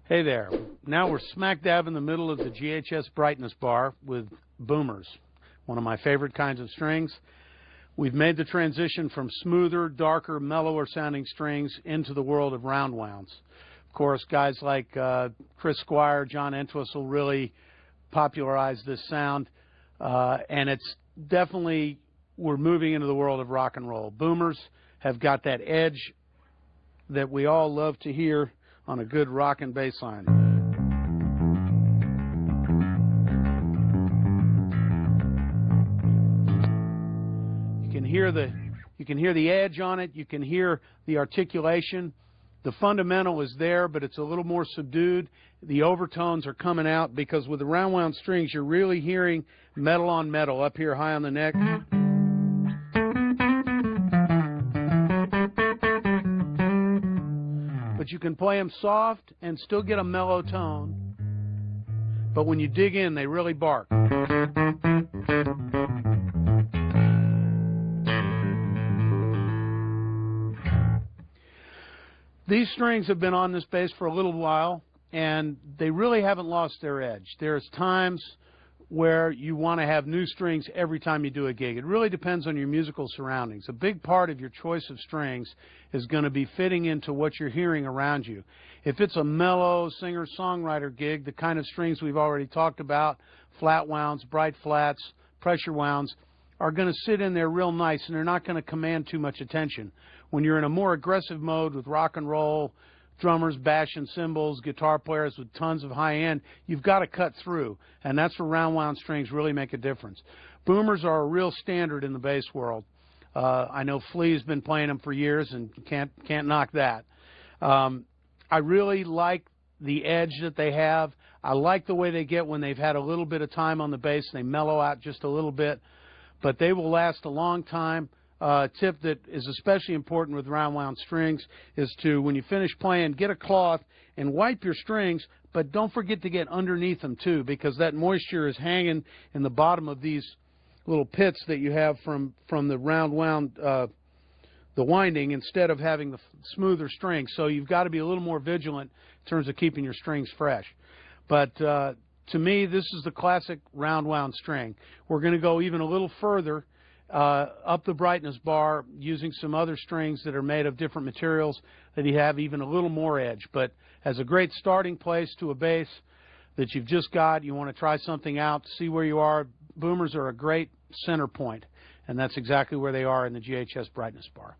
Hey there. Now we're smack dab in the middle of the GHS brightness bar with boomers, one of my favorite kinds of strings. We've made the transition from smoother, darker, mellower sounding strings into the world of round wounds. Of course, guys like Chris Squire, John Entwistle really popularized this sound, and it's definitely, we're moving into the world of rock and roll. Boomers have got that edge that we all love to hear on a good rock and bass line. You can hear the edge on it. You can hear the articulation. The fundamental is there, but it's a little more subdued. The overtones are coming out because with the round wound strings, you're really hearing metal on metal up here high on the neck. But you can play them soft and still get a mellow tone. But when you dig in, they really bark. These strings have been on this bass for a little while, and they really haven't lost their edge. There's times where you want to have new strings every time you do a gig. It really depends on your musical surroundings. A big part of your choice of strings is going to be fitting into what you're hearing around you. If it's a mellow singer-songwriter gig, the kind of strings we've already talked about, flat wounds, bright flats, pressure wounds, are going to sit in there real nice, and they're not going to command too much attention. When you're in a more aggressive mode with rock and roll, drummers bashing cymbals, guitar players with tons of high end, you've got to cut through, and that's where round wound strings really make a difference. Boomers are a real standard in the bass world. I know Flea's been playing them for years, and can't knock that. I really like the edge that they have. I like the way they get when they've had a little bit of time on the bass. They mellow out just a little bit, but they will last a long time. Tip that is especially important with round wound strings is to, when you finish playing, get a cloth and wipe your strings, but don't forget to get underneath them too, because that moisture is hanging in the bottom of these little pits that you have from the round wound, the winding, instead of having the smoother strings. So you've got to be a little more vigilant in terms of keeping your strings fresh. But to me, this is the classic round wound string. We're going to go even a little further up the brightness bar using some other strings that are made of different materials that you have even a little more edge. But as a great starting place to a bass that you've just got, you want to try something out, see where you are, boomers are a great center point, and that's exactly where they are in the GHS brightness bar.